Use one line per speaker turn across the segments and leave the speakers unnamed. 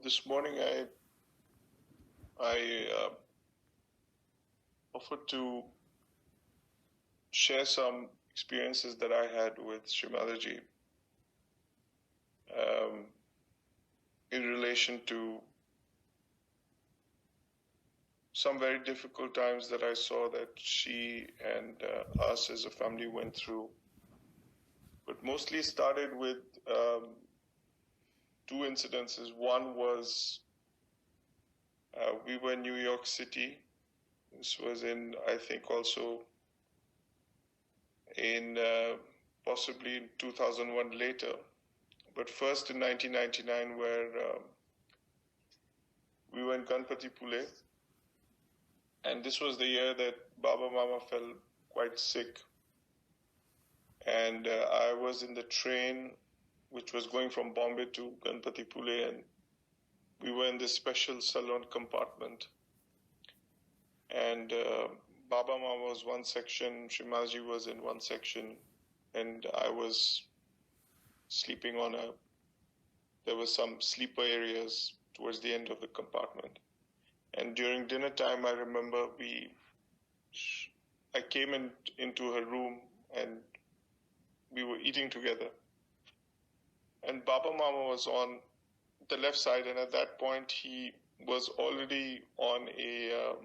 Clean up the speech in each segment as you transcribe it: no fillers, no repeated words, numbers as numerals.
this morning I offered to share some experiences that I had with Shrimadaji in relation to some very difficult times that I saw that she and us as a family went through. But mostly started with two incidences. One was we were in New York City. This was in, I think, also in possibly in 2001 later. But first in 1999, where we were in Ganpati Pule. And this was the year that Baba Mama fell quite sick. And I was in the train which was going from Bombay to Ganpati Pule, and we were in this special salon compartment. And Baba Mama was one section, Shrimadaji was in one section, and I was sleeping on there were some sleeper areas towards the end of the compartment. And during dinner time, I remember I came into her room and we were eating together. And Baba Mama was on the left side, and at that point he was already on a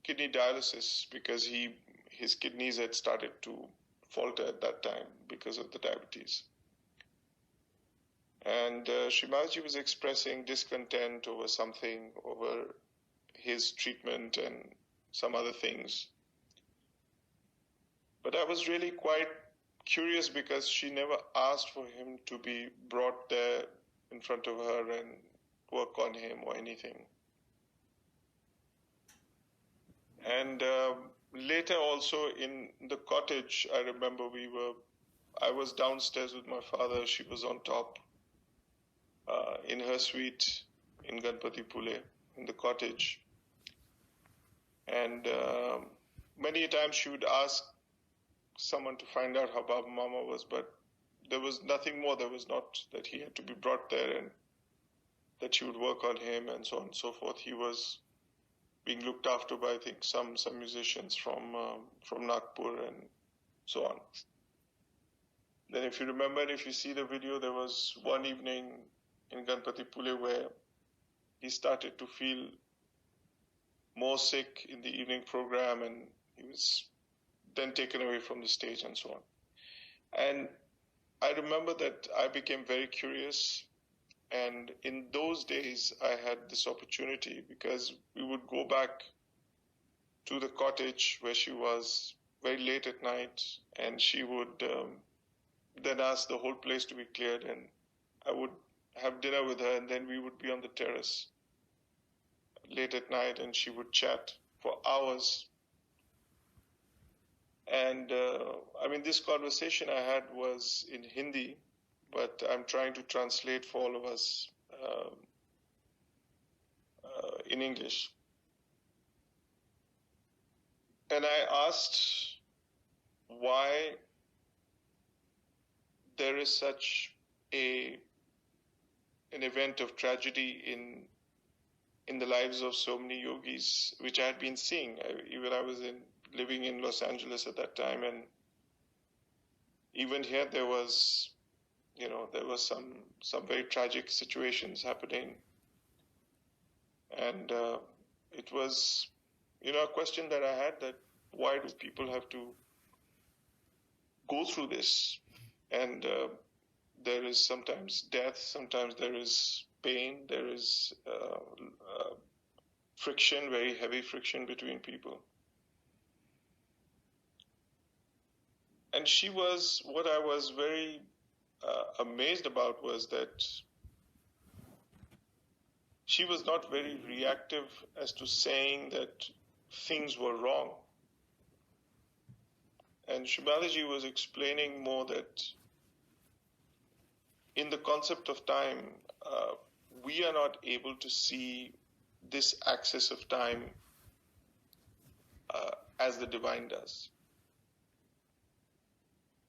kidney dialysis because his kidneys had started to falter at that time because of the diabetes. And Shrimadaji was expressing discontent over something, over his treatment and some other things. But I was really quite curious because she never asked for him to be brought there in front of her and work on him or anything. And later also in the cottage, I remember I was downstairs with my father, she was on top in her suite in Ganpati Pule, in the cottage. And many times she would ask someone to find out how Baba Mama was, but there was nothing more. There was not that he had to be brought there and that she would work on him and so on and so forth. He was being looked after by, I think, some musicians from Nagpur and so on. Then if you remember, if you see the video, there was one evening in Ganpati Pule where he started to feel more sick in the evening program, and he was then taken away from the stage and so on. And I remember that I became very curious, and in those days I had this opportunity because we would go back to the cottage where she was very late at night, and she would then ask the whole place to be cleared, and I would have dinner with her, and then we would be on the terrace late at night, and she would chat for hours. And this conversation I had was in Hindi, but I'm trying to translate for all of us in English. And I asked why there is such an event of tragedy in the lives of so many yogis, which I had been seeing. I was living in Los Angeles at that time, and even here there was some very tragic situations happening. And it was, a question that I had, that why do people have to go through this? And there is sometimes death, sometimes there is pain, there is friction, very heavy friction between people. And what I was very amazed about was that she was not very reactive as to saying that things were wrong. And Shrimadaji was explaining more that in the concept of time, we are not able to see this axis of time as the divine does.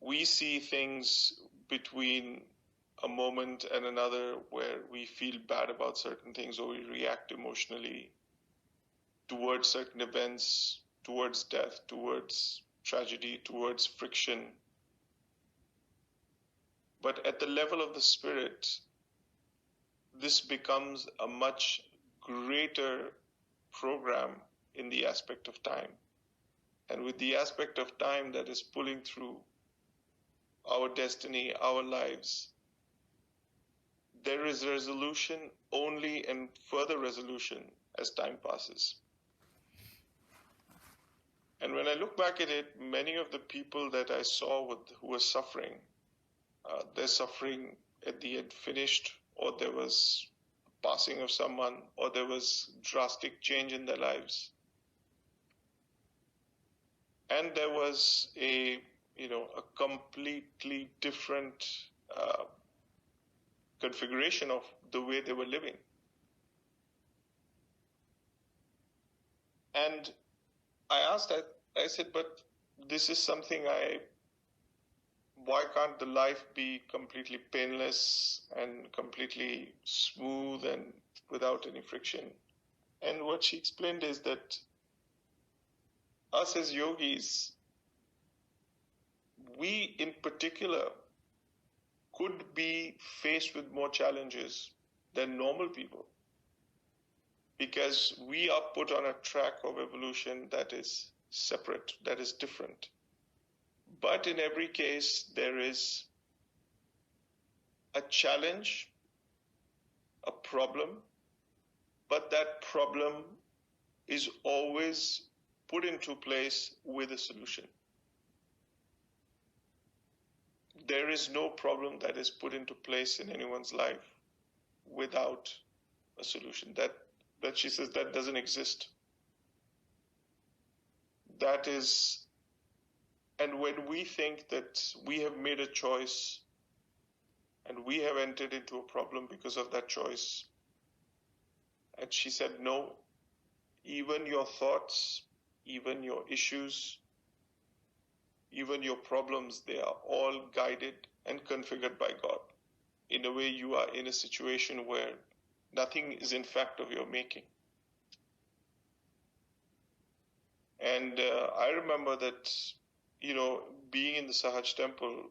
We see things between a moment and another where we feel bad about certain things or we react emotionally towards certain events, towards death, towards tragedy, towards friction. But at the level of the spirit, this becomes a much greater program in the aspect of time. And with the aspect of time that is pulling through our destiny, our lives, there is resolution only and further resolution as time passes. And when I look back at it, many of the people that I saw who were suffering, their suffering at the end finished, or there was passing of someone, or there was drastic change in their lives. And there was a completely different configuration of the way they were living. And I asked, I said, but this is something why can't the life be completely painless and completely smooth and without any friction? And what she explained is that us as yogis, we in particular could be faced with more challenges than normal people, because we are put on a track of evolution that is separate, that is different. But in every case, there is a challenge, a problem, but that problem is always put into place with a solution. There is no problem that is put into place in anyone's life without a solution. That she says that doesn't exist. That is, and when we think that we have made a choice and we have entered into a problem because of that choice, and she said, no, even your thoughts, even your issues, even your problems, they are all guided and configured by God. In a way, you are in a situation where nothing is in fact of your making. And I remember that, being in the Sahaj temple,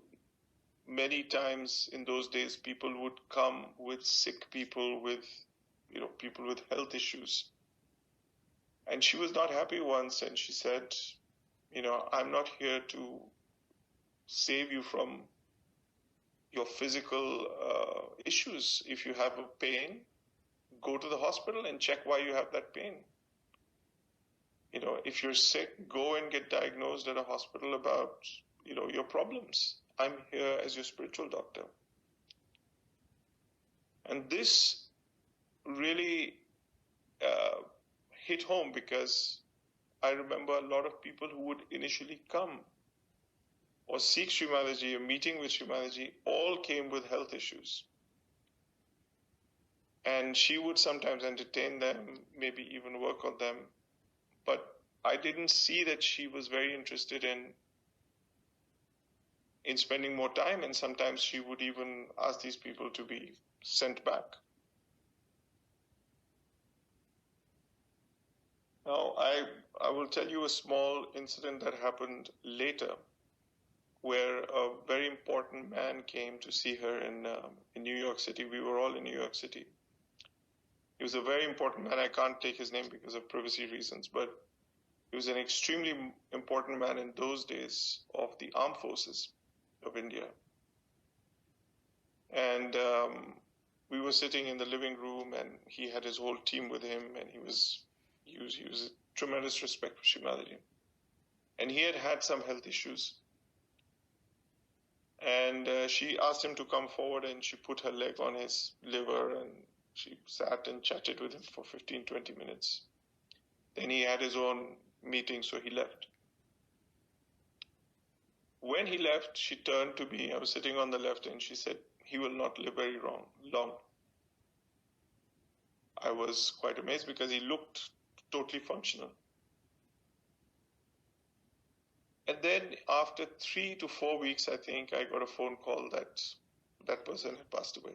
many times in those days, people would come with sick people, with, people with health issues. And she was not happy once, and she said, I'm not here to save you from your physical issues. If you have a pain, go to the hospital and check why you have that pain. If you're sick, go and get diagnosed at a hospital about, your problems. I'm here as your spiritual doctor. And this really hit home, because I remember a lot of people who would initially come or seek Srimadaji, a meeting with Srimadaji, all came with health issues. And she would sometimes entertain them, maybe even work on them. But I didn't see that she was very interested in spending more time, and sometimes she would even ask these people to be sent back. Now, I will tell you a small incident that happened later, where a very important man came to see her in New York City. We were all in New York City. He was a very important man. I can't take his name because of privacy reasons, but he was an extremely important man in those days of the armed forces of India. And we were sitting in the living room, and he had his whole team with him, and he was a tremendous respect for Srimadaji. And he had some health issues. And she asked him to come forward, and she put her leg on his liver, and she sat and chatted with him for 15-20 minutes. Then he had his own meeting, so he left. When he left, she turned to me. I was sitting on the left, and she said, he will not live very long. I was quite amazed because he looked totally functional. And then after 3 to 4 weeks, I think, I got a phone call that that person had passed away.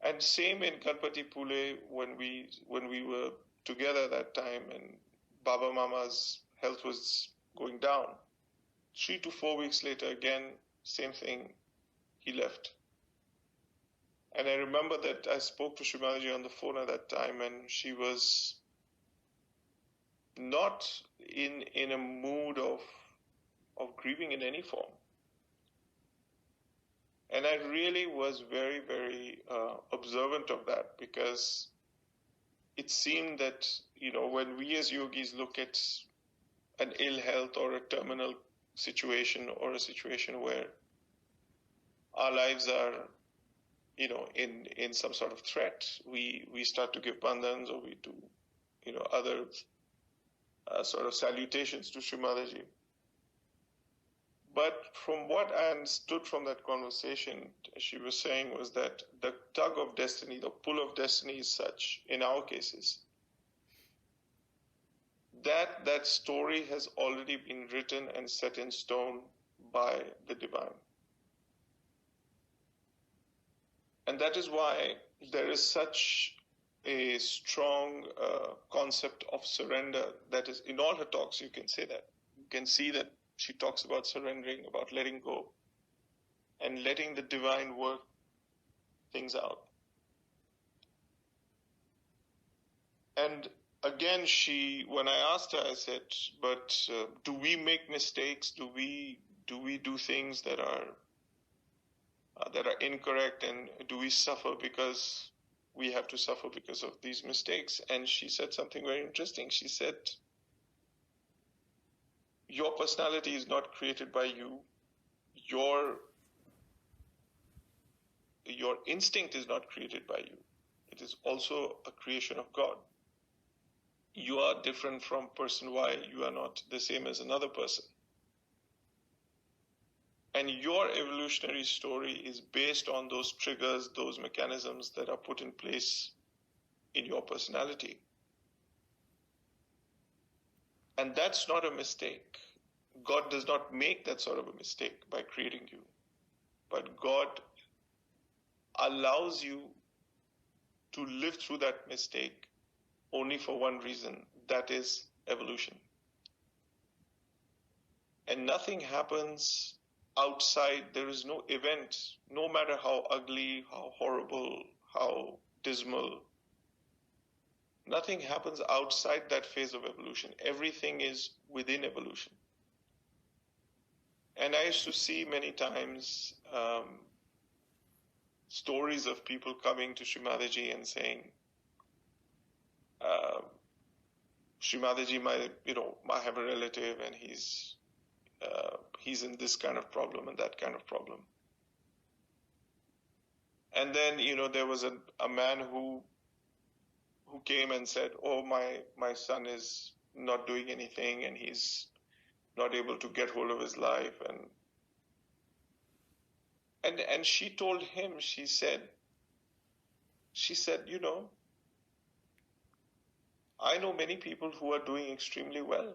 And same in Ganpati Pule, when we were together that time and Baba Mama's health was going down. 3 to 4 weeks later, again, same thing, he left. And I remember that I spoke to Shrimadaji on the phone at that time, and she was not in a mood of grieving in any form. And I really was very, very observant of that, because it seemed that, when we as yogis look at an ill health or a terminal situation or a situation where our lives are, in some sort of threat, we start to give bandhans, or we do, other sort of salutations to Shrimadaji. But from what I understood from that conversation, she was saying was that the tug of destiny, the pull of destiny is such, in our cases, that story has already been written and set in stone by the divine. And that is why there is such a strong concept of surrender that is in all her talks. You can say that. You can see that she talks about surrendering, about letting go, and letting the divine work things out. And again, when I asked her, I said, but do we make mistakes? Do we do things that are incorrect, and do we suffer because we have to suffer because of these mistakes? And she said something very interesting. She said, your personality is not created by you. Your instinct is not created by you. It is also a creation of God. You are different from person Y. You are not the same as another person. And your evolutionary story is based on those triggers, those mechanisms that are put in place in your personality. And that's not a mistake. God does not make that sort of a mistake by creating you. But God allows you to live through that mistake only for one reason, that is evolution. And nothing happens outside. There is no event, no matter how ugly, how horrible, how dismal. Nothing happens outside that phase of evolution. Everything is within evolution. And I used to see many times stories of people coming to Shrimadaji and saying, Shrimadaji, I have a relative and he's in this kind of problem and that kind of problem. And then, there was a man who came and said, oh, my son is not doing anything and he's not able to get hold of his life. And she told him, she said, I know many people who are doing extremely well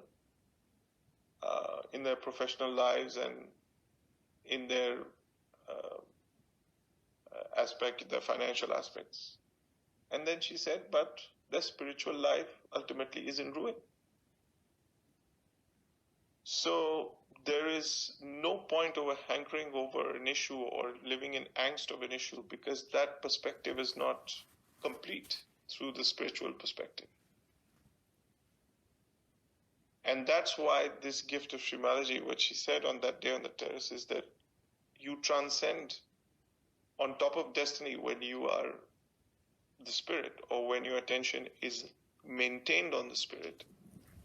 in their professional lives and in their their financial aspects. And then she said, but their spiritual life ultimately is in ruin. So there is no point of hankering over an issue or living in angst of an issue, because that perspective is not complete through the spiritual perspective. And that's why this gift of Shrimadaji, what she said on that day on the terrace, is that you transcend on top of destiny when you are the spirit, or when your attention is maintained on the spirit.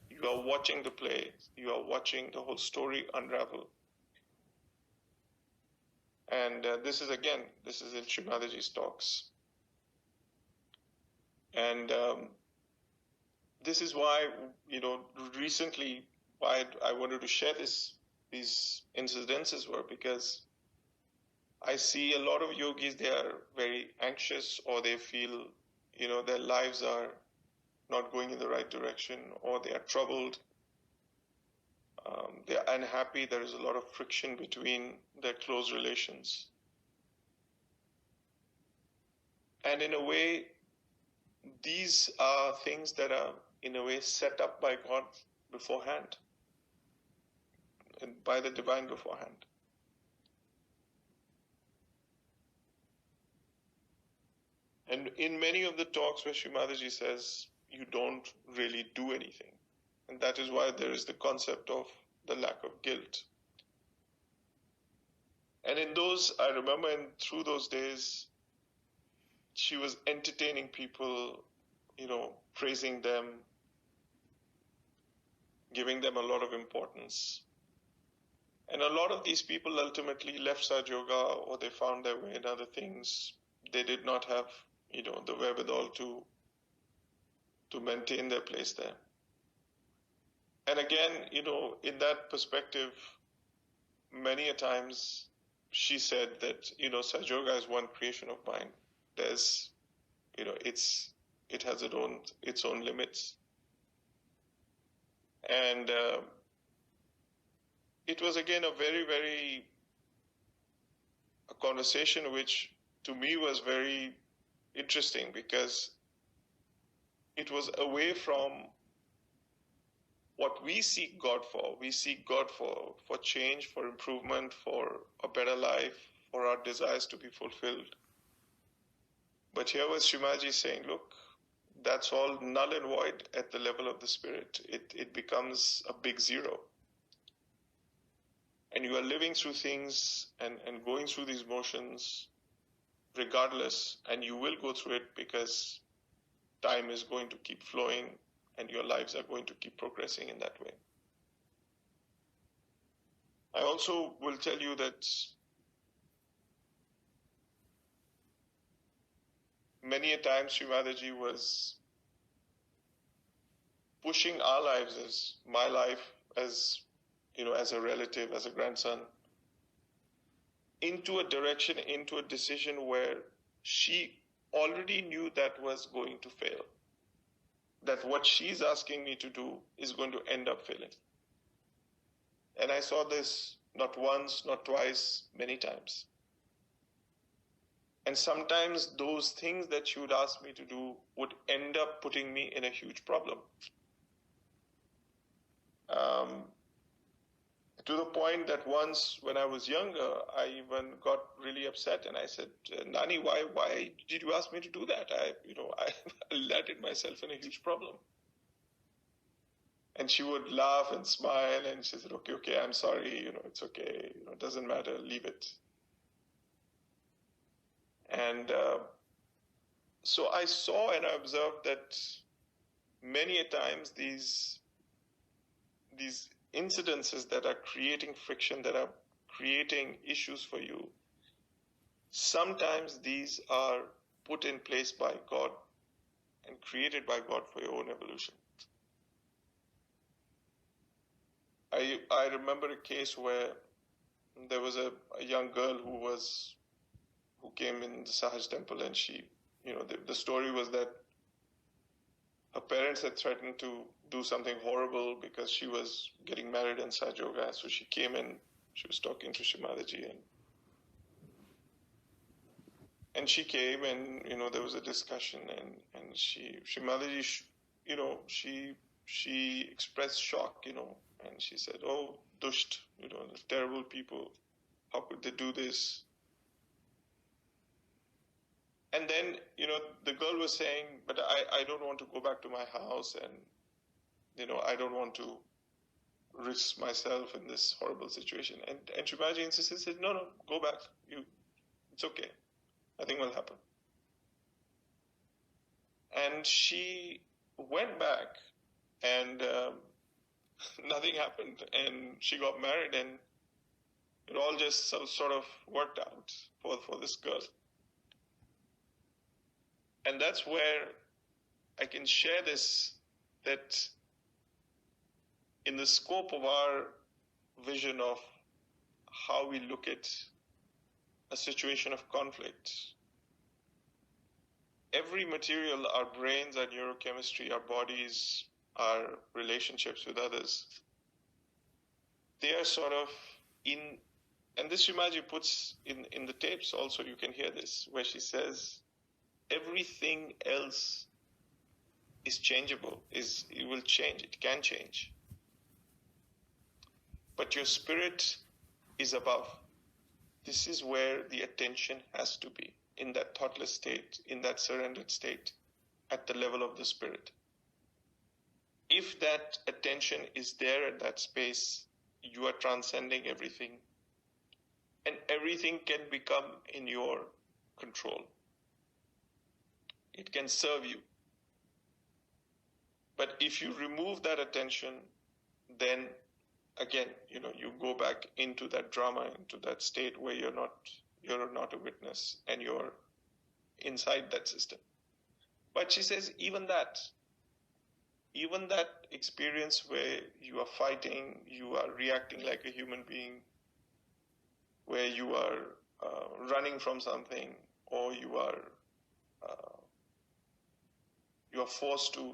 You are watching the play, you are watching the whole story unravel. And this is in Shrimadaji's talks. And this is why, recently why I wanted to share these incidences were because I see a lot of yogis, they are very anxious, or they feel, their lives are not going in the right direction, or they are troubled. they're unhappy, there is a lot of friction between their close relations. And in a way, these are things that are, in a way, set up by God beforehand, and by the divine beforehand. And in many of the talks where Sri Mataji says, you don't really do anything. And that is why there is the concept of the lack of guilt. And in those, I remember through those days, she was entertaining people, praising them, giving them a lot of importance. And a lot of these people ultimately left Sahaja Yoga, or they found their way in other things. They did not have, the wherewithal to maintain their place there. And again, in that perspective, many a times she said that, Sahaja Yoga is one creation of mine. There's, it has its own limits. And it was again a very, very a conversation which to me was very interesting, because it was away from what we seek God for. We seek God for change, for improvement, for a better life, for our desires to be fulfilled. But here was Sri Mataji saying, look, that's all null and void at the level of the spirit. It becomes a big zero. And you are living through things and going through these motions regardless, and you will go through it because time is going to keep flowing and your lives are going to keep progressing in that way. I also will tell you that many a time Sri Mataji was pushing our lives, as my life, as as a relative, as a grandson, into a direction, into a decision where she already knew that was going to fail. That what she's asking me to do is going to end up failing. And I saw this not once, not twice, many times. And sometimes those things that she would ask me to do would end up putting me in a huge problem. To the point that once when I was younger, I even got really upset and I said, Nani, why did you ask me to do that? I landed myself in a huge problem. And she would laugh and smile and she said, okay, I'm sorry, it's okay, it doesn't matter, leave it. And so I saw and I observed that many a times these incidences that are creating friction, that are creating issues for you, sometimes these are put in place by God and created by God for your own evolution. I remember a case where there was a young girl who came in the Sahaj temple, and she, the story was that her parents had threatened to do something horrible because she was getting married in Sahaja Yoga. So she came in, she was talking to Sri Mataji, and she came and, there was a discussion, and Sri Mataji, she expressed shock, and she said, oh, dusht, terrible people, how could they do this? And then, the girl was saying, but I don't want to go back to my house, and, I don't want to risk myself in this horrible situation. And Sri Mataji insisted, said, no, go back. It's okay. Nothing will happen. And she went back, and nothing happened. And she got married, and it all just sort of worked out for this girl. And that's where I can share this, that in the scope of our vision of how we look at a situation of conflict, every material, our brains, our neurochemistry, our bodies, our relationships with others, they are sort of in, and this Shimaji puts in the tapes also, you can hear this, where she says, everything else is changeable, it will change, it can change. But your spirit is above. This is where the attention has to be, in that thoughtless state, in that surrendered state, at the level of the spirit. If that attention is there at that space, you are transcending everything, and everything can become in your control. It can serve you. But if you remove that attention, then again, you go back into that drama, into that state where you're not a witness and you're inside that system. But she says, even that experience where you are fighting, you are reacting like a human being, where you are running from something, or you are forced to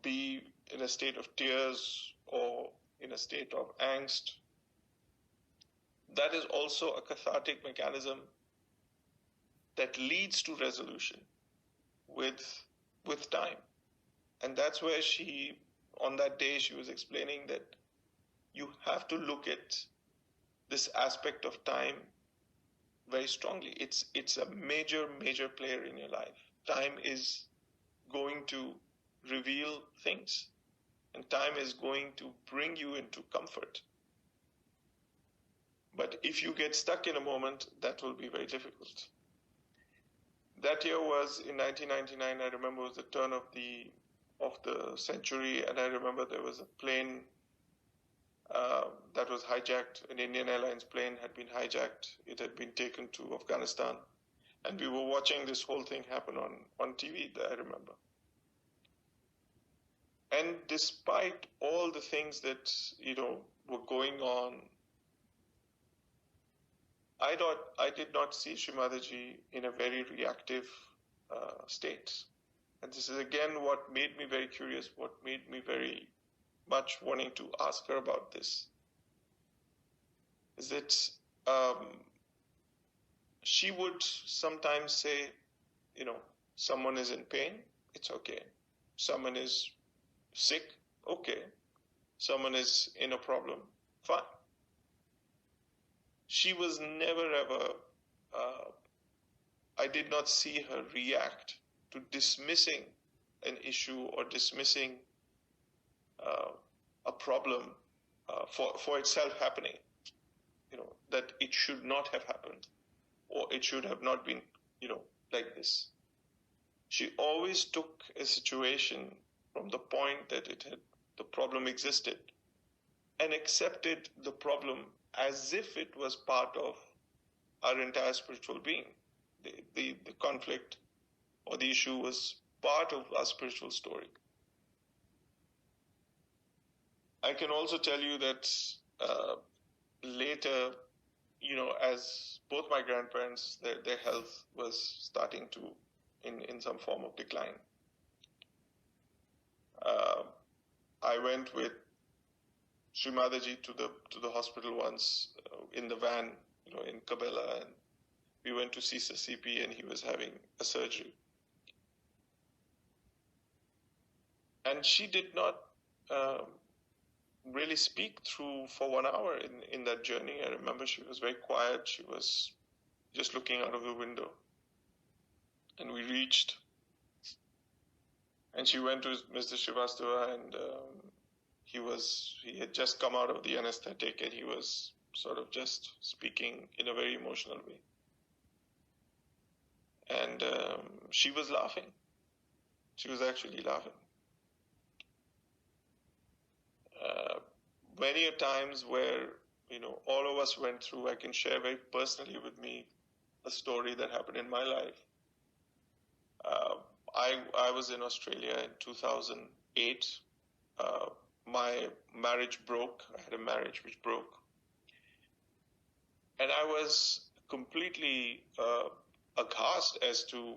be in a state of tears or in a state of angst, that is also a cathartic mechanism that leads to resolution with time. And that's where on that day, she was explaining that you have to look at this aspect of time very strongly. It's a major, major player in your life. Time is going to reveal things, and time is going to bring you into comfort. But if you get stuck in a moment, that will be very difficult. That year was in 1999. I remember it was the turn of the century, and I remember there was a plane that was hijacked. An Indian Airlines plane had been hijacked. It had been taken to Afghanistan, and we were watching this whole thing happen on TV, I remember. And despite all the things that, were going on, I did not see Shrimadaji in a very reactive state. And this is again what made me very curious, what made me very much wanting to ask her about this. Is that she would sometimes say, someone is in pain, it's okay. Someone is sick, okay. Someone is in a problem, fine. She was never ever, I did not see her react to dismissing an issue or dismissing a problem for itself happening, that it should not have happened, or it should have not been, like this. She always took a situation from the point that the problem existed, and accepted the problem as if it was part of our entire spiritual being. The conflict or the issue was part of our spiritual story. I can also tell you that later, as both my grandparents, their health was starting to, in some form of decline. I went with Shrimadaji to the hospital once in the van, in Kabela, and we went to see CP, and he was having a surgery. And she did not really speak through for 1 hour in that journey. I remember she was very quiet. She was just looking out of the window. And we reached, and she went to Mr. Srivastava, and he had just come out of the anesthetic, and he was sort of just speaking in a very emotional way. And she was laughing. She was actually laughing. Many a times where, all of us went through, I can share very personally with me a story that happened in my life. I was in Australia in 2008. My marriage broke. I had a marriage which broke. And I was completely aghast as to,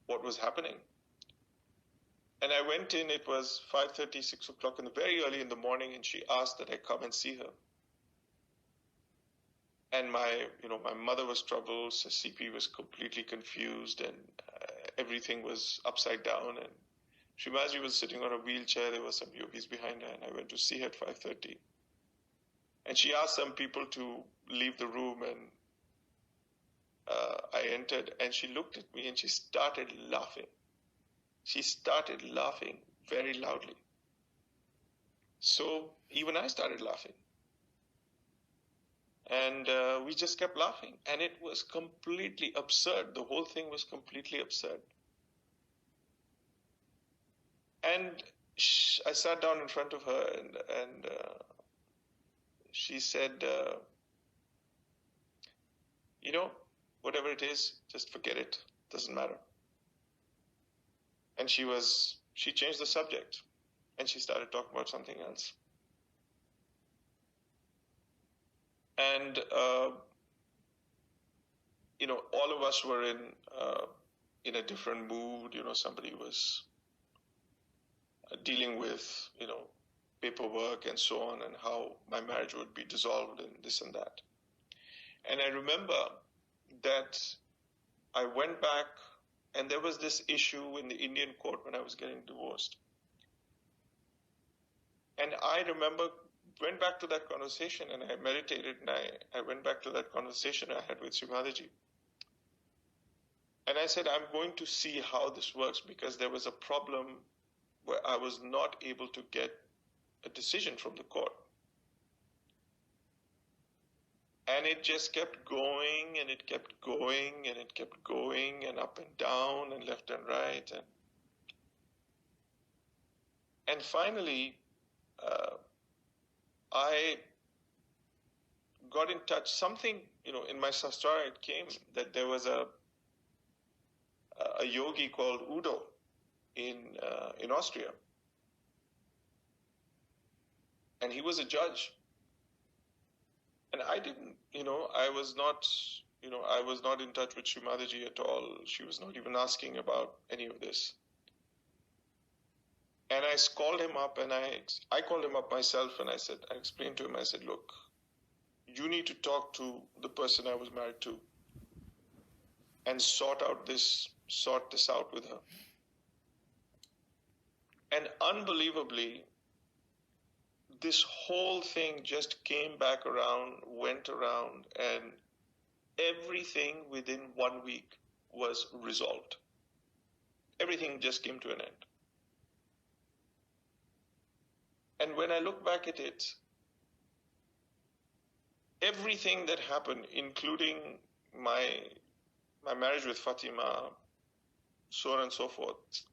what was happening. And I went in, it was 5:30, 6 o'clock, very early in the morning, and she asked that I come and see her. And my mother was troubled, CP was completely confused, and everything was upside down. And Shimaji was sitting on a wheelchair, there were some yogis behind her, and I went to see her at 5:30. And she asked some people to leave the room, and I entered, and she looked at me and she started laughing. She started laughing very loudly. So even I started laughing. And we just kept laughing. And it was completely absurd. The whole thing was completely absurd. And I sat down in front of her, and she said, whatever it is, just forget it. Doesn't matter. And she changed the subject, and she started talking about something else. And all of us were in a different mood. Somebody was dealing with paperwork and so on, and how my marriage would be dissolved and this and that. And I remember that I went back, and there was this issue in the Indian court when I was getting divorced. And I remember went back to that conversation, and I meditated, and I went back to that conversation I had with Shivadaji. And I said, I'm going to see how this works, because there was a problem where I was not able to get a decision from the court. And it just kept going, and it kept going, and it kept going, and up and down, and left and right. And finally, I got in touch. Something, in my sastra, it came that there was a yogi called Udo in Austria. And he was a judge. And I didn't, I was not in touch with Shrimadaji at all. She was not even asking about any of this. And I called him up, and I called him up myself, and I explained to him, I said, look, you need to talk to the person I was married to and sort this out with her. And unbelievably, this whole thing just came back around, went around, and everything within 1 week was resolved. Everything just came to an end. And when I look back at it, everything that happened, including my marriage with Fatima, so on and so forth,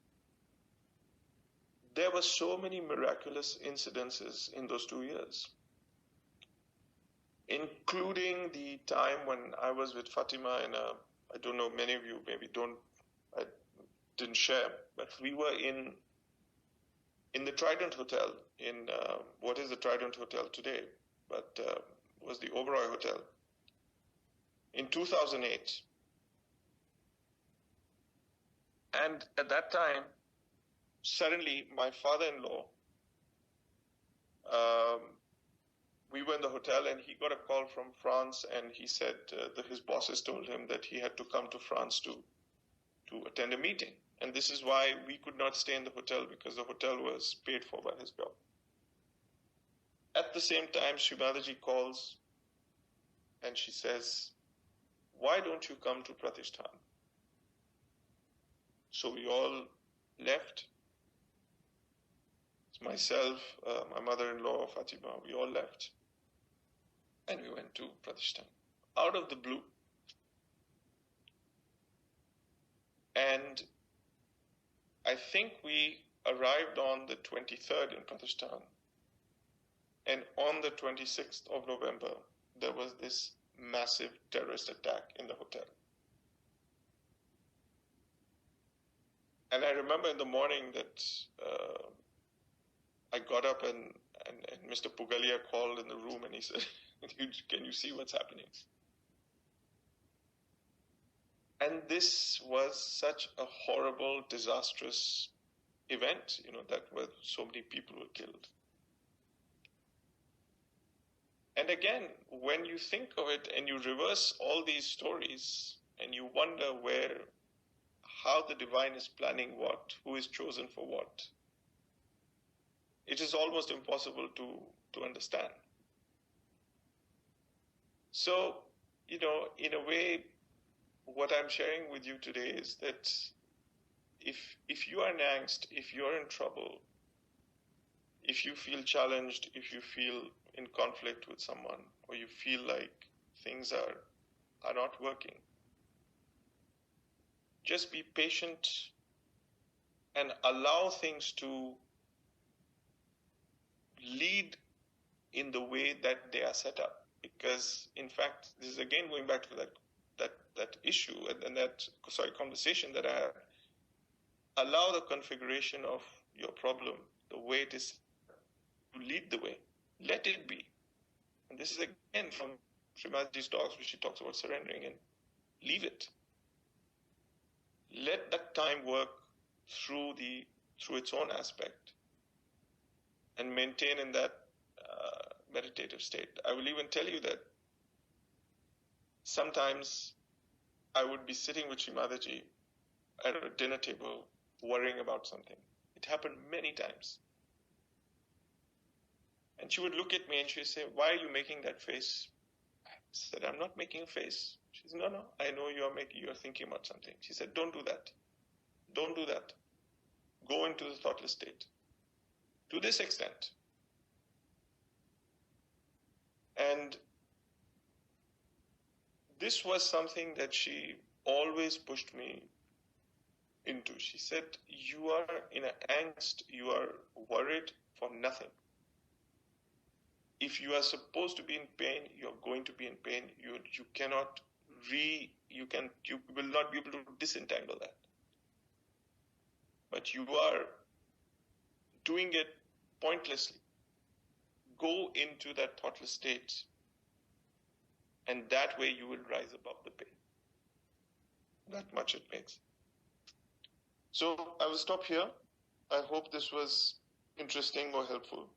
there were so many miraculous incidences in those 2 years, including the time when I was with Fatima I don't know, many of you maybe I didn't share, but we were in the Trident Hotel, in what is the Trident Hotel today, but was the Oberoi Hotel, in 2008. And at that time, suddenly my father-in-law, we were in the hotel, and he got a call from France, and he said that his bosses told him that he had to come to France to attend a meeting. And this is why we could not stay in the hotel, because the hotel was paid for by his job. At the same time, Shivadaji calls, and she says, why don't you come to Pratishthan? So we all left. It's myself, my mother-in-law, Fatima, we all left. And we went to Pratishthan, out of the blue. And I think we arrived on the 23rd in Pratishthan. And on the 26th of November, there was this massive terrorist attack in the hotel. And I remember in the morning that I got up, and Mr. Pugalia called in the room, and he said, can you see what's happening? And this was such a horrible, disastrous event, that where so many people were killed. And again, when you think of it and you reverse all these stories and you wonder how the divine is planning what, who is chosen for what, it is almost impossible to understand. So, in a way, what I'm sharing with you today is that if you are in angst, if you're in trouble, if you feel challenged, if you feel in conflict with someone, or you feel like things are not working, just be patient and allow things to lead in the way that they are set up. Because in fact, this is again going back to that issue and that conversation that I had. Allow the configuration of your problem, the way it is, to lead the way. Let it be. And this is again from Srimati's talks, where she talks about surrendering, and leave it. Let that time work through its own aspect, and maintain in that meditative state. I will even tell you that sometimes I would be sitting with Srimataji at a dinner table worrying about something. It happened many times. And she would look at me and she would say, "Why are you making that face?" I said, "I'm not making a face." She said, No, I know you're thinking about something." She said, "Don't do that. Don't do that. Go into the thoughtless state." To this extent. And this was something that she always pushed me into. She said, "You are in an angst, you are worried for nothing. If you are supposed to be in pain, you're going to be in pain. You will not be able to disentangle that. But you are doing it pointlessly. Go into that thoughtless state, and that way you will rise above the pain." That much it makes. So I will stop here. I hope this was interesting or helpful.